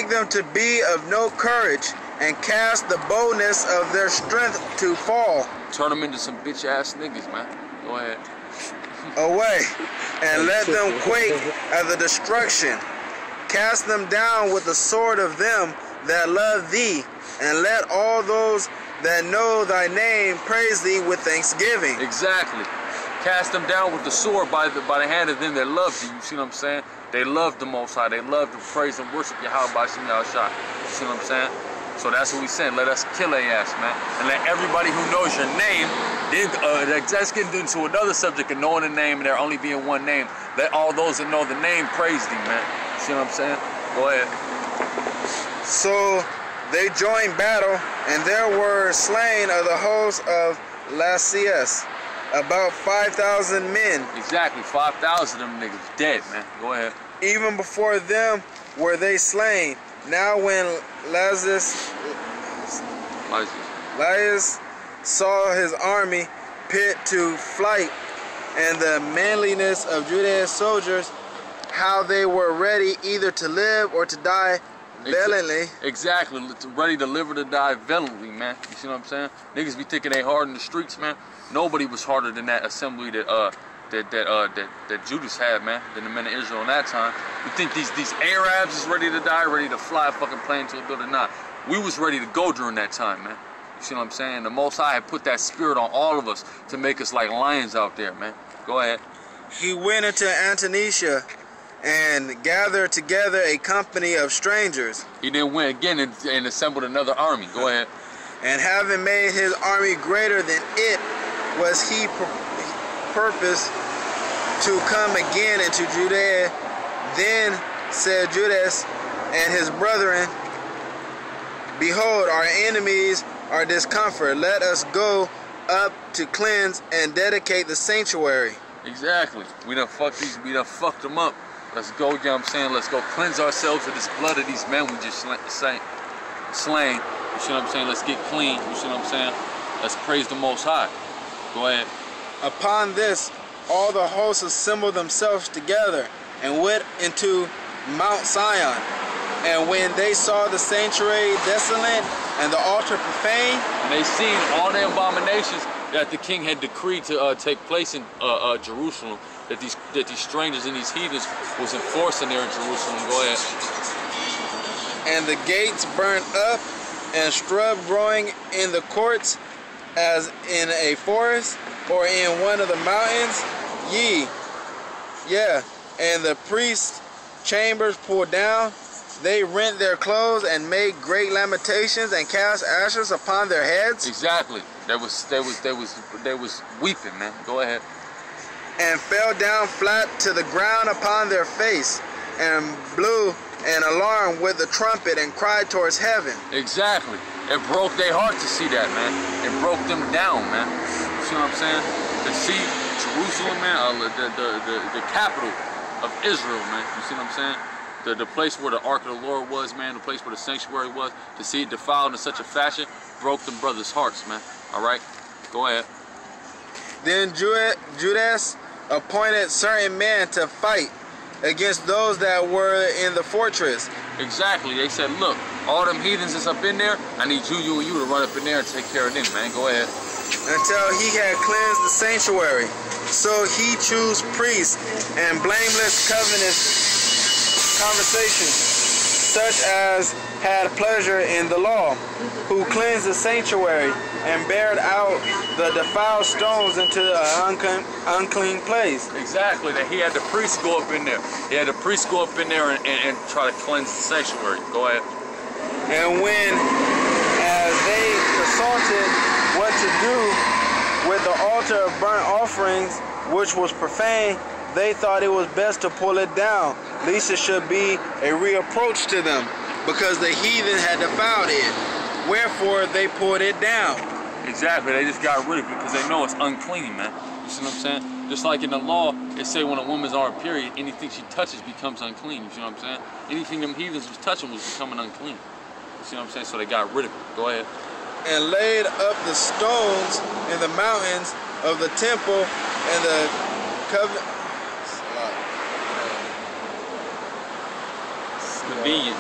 make them to be of no courage, and cast the boldness of their strength to fall. Turn them into some bitch ass niggas, man. Go ahead. Away, and let them quake at the destruction. Cast them down with the sword of them that love thee, and let all those that know thy name praise thee with thanksgiving. Exactly. Cast them down with the sword by the hand of them that love you. You see what I'm saying? They love the Most High. They love to praise and worship Yahweh by Ashar. You see what I'm saying? So that's what we saying. Let us kill their ass, man. And let everybody who knows your name, let's get into another subject of knowing the name and there only being one name. Let all those that know the name praise thee, man. You see what I'm saying? Go ahead. So they joined battle, and there were slain of the host of Lysias about 5,000 men. Exactly, 5,000 of them niggas dead, man. Go ahead. Even before them were they slain. Now when Lysias saw his army put to flight, and the manliness of Judea's soldiers, how they were ready either to live or to die valiantly. Exactly, ready to live or to die valiantly, man. You see what I'm saying? Niggas be thinking they hard in the streets, man. Nobody was harder than that assembly that Judas had, man, than the men of Israel in that time. You think these Arabs is ready to die, ready to fly a fucking plane to a building? Nah, we was ready to go during that time, man. You see what I'm saying? The Most High had put that spirit on all of us to make us like lions out there, man. Go ahead. He went into Antonesia and gathered together a company of strangers. He then went again and assembled another army. Go ahead. And having made his army greater than it was he purposed to come again into Judea. Then said Judas and his brethren, behold, our enemies are discomfort. Let us go up to cleanse and dedicate the sanctuary. Exactly. We done fucked them up. Let's go, you know what I'm saying? Let's go cleanse ourselves of this blood of these men we just slain. You see what I'm saying? Let's get clean. You see what I'm saying? Let's praise the Most High. Go ahead. Upon this, all the hosts assembled themselves together and went into Mount Sion. And when they saw the sanctuary desolate and the altar profane, and they seen all the abominations that the king had decreed to take place in Jerusalem, that these strangers and these heathens was enforcing there in Jerusalem. Go ahead. And the gates burnt up, and shrub growing in the courts, as in a forest or in one of the mountains, and the priest's chambers pulled down. They rent their clothes and made great lamentations and cast ashes upon their heads. Exactly. They was weeping, man. Go ahead. And fell down flat to the ground upon their face, and blew an alarm with the trumpet and cried towards heaven. Exactly. It broke their heart to see that, man. It broke them down, man. You see what I'm saying? To see Jerusalem, man, the capital of Israel, man. You see what I'm saying? The place where the Ark of the Lord was, man, the place where the sanctuary was, to see it defiled in such a fashion, broke them brothers' hearts, man. All right? Go ahead. Then Judas appointed certain men to fight against those that were in the fortress. Exactly. They said, look, all them heathens that's up in there, I need you and you to run up in there and take care of them, man. Go ahead. Until he had cleansed the sanctuary. So he chose priests and blameless conversations, such as had pleasure in the law, who cleansed the sanctuary and bared out the defiled stones into an unclean place. Exactly. That he had the priests go up in there. He had the priests go up in there and try to cleanse the sanctuary. Go ahead. And when, as they consulted what to do with the altar of burnt offerings, which was profane, they thought it was best to pull it down, lest it should be a reproach to them, because the heathen had defiled it. Wherefore they pulled it down. Exactly. They just got rid of it because they know it's unclean, man. You see what I'm saying? Just like in the law, it say when a woman's on her period, anything she touches becomes unclean. You see what I'm saying? Anything them heathens was touching was becoming unclean. You see what I'm saying? So they got rid of it. Go ahead. And laid up the stones in the mountains of the temple and the covenant. Convenient.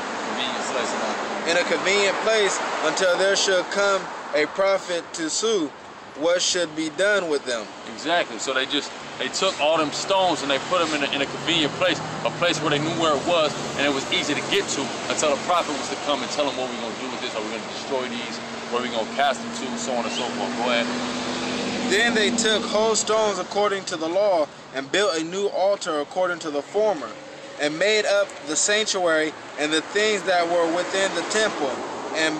place now. In a convenient place until there should come a prophet to sue what should be done with them. Exactly. So they took all them stones and they put them in a convenient place, a place where they knew where it was and it was easy to get to until the prophet was to come and tell them what we're going to do with this, are we going to destroy these, where we're going to cast them to, so on and so forth. Go ahead. Then they took whole stones according to the law and built a new altar according to the former, and made up the sanctuary and the things that were within the temple, and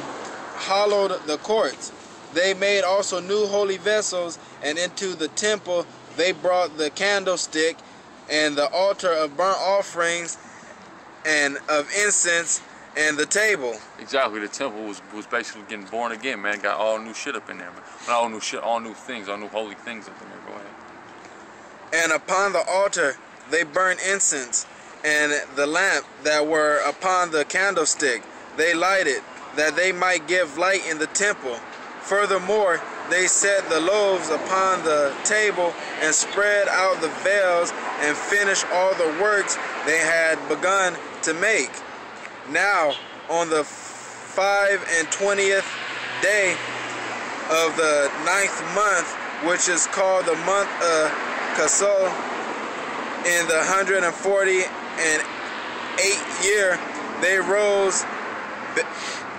hollowed the courts. They made also new holy vessels, and into the temple they brought the candlestick and the altar of burnt offerings and of incense and the table. Exactly. The temple was basically getting born again, man. Got all new shit up in there, man. All new shit, all new things, all new holy things up in there. Go ahead. And upon the altar they burned incense, and the lamp that were upon the candlestick they lighted, that they might give light in the temple. Furthermore, they set the loaves upon the table and spread out the veils and finished all the works they had begun to make. Now, on the 25th day of the 9th month, which is called the month of Kasol, in the 148th year, they rose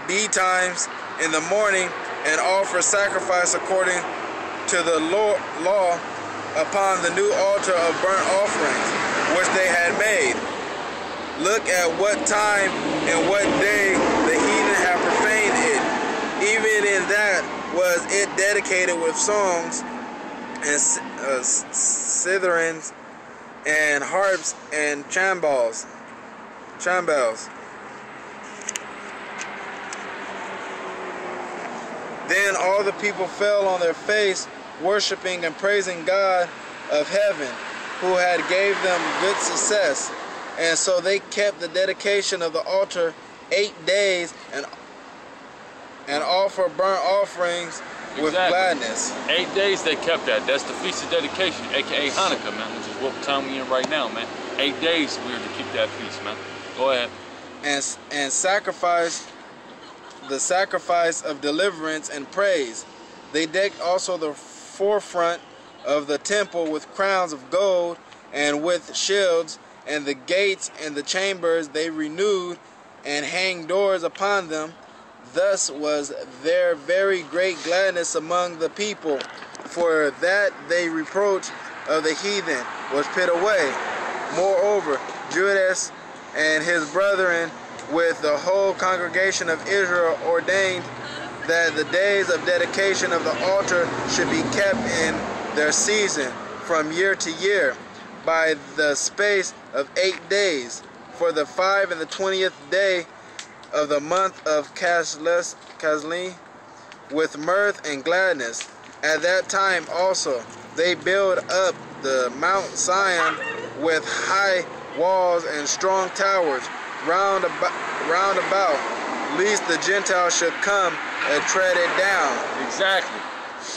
betimes in the morning and offer sacrifice according to the law upon the new altar of burnt offerings which they had made. Look at what time and what day the heathen have profaned it. Even in that was it dedicated with songs and citherns and harps and chambals. Then all the people fell on their face, worshiping and praising God of heaven, who had gave them good success. And so they kept the dedication of the altar 8 days and offer burnt offerings with gladness. 8 days they kept that. That's the Feast of Dedication, aka Hanukkah, man, which is what time we in right now, man. 8 days we are to keep that feast, man. Go ahead. And sacrifice the sacrifice of deliverance and praise. They decked also the forefront of the temple with crowns of gold and with shields, and the gates and the chambers they renewed and hanged doors upon them. Thus was there very great gladness among the people, for that they reproach of the heathen was put away. Moreover, Judas and his brethren with the whole congregation of Israel ordained that the days of dedication of the altar should be kept in their season from year to year by the space of 8 days, for the 25th day of the month of Casli, with mirth and gladness. At that time also they build up the Mount Zion with high walls and strong towers round about, lest the Gentiles should come and tread it down. Exactly.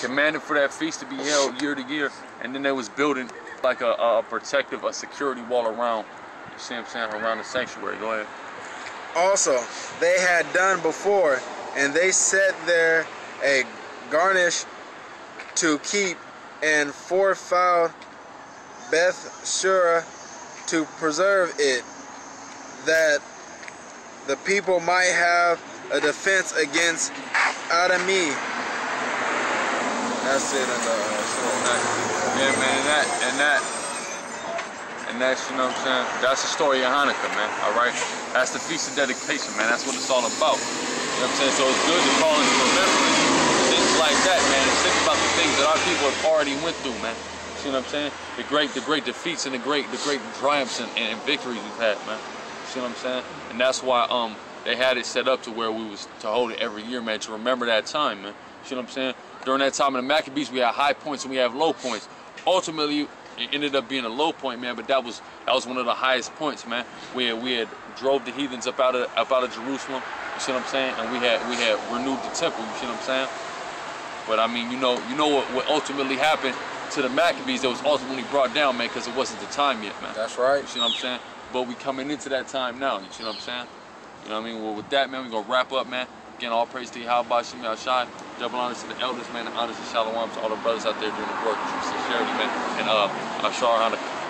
Commanded for that feast to be held year to year, and then they was building like a protective, a security wall around, you see what I'm saying, around the sanctuary. Go ahead. Also, they had done before, and they set there a garnish to keep, and fortified Beth Shura to preserve it, that the people might have a defense against Adami. That's it in the yeah, man, and that's, you know what I'm saying, that's the story of Hanukkah, man, all right? That's the Feast of Dedication, man. That's what it's all about. You know what I'm saying? So it's good to call into remembrance things like that, man, and think about the things that our people have already went through, man. You know what I'm saying? The great defeats and the great triumphs and victories we've had, man. You know what I'm saying? And that's why they had it set up to where we was to hold it every year, man, to remember that time, man. You know what I'm saying? During that time in the Maccabees, we had high points and we have low points. Ultimately, it ended up being a low point, man, but that was one of the highest points, man. We had drove the heathens up out of Jerusalem. You see what I'm saying? And we had renewed the temple. You see what I'm saying? But I mean, you know what ultimately happened to the Maccabees that was ultimately brought down, man, because it wasn't the time yet, man. That's right. You see what I'm saying? But we coming into that time now. You see what I'm saying? You know what I mean? Well, with that, man, we're going to wrap up, man. Again, all praise to Yahweh, Shemi Ashar. Double honors to the elders, man, and honors to Shalom to all the brothers out there doing the work. True sincerity, man. And Ashar, Hannakuh.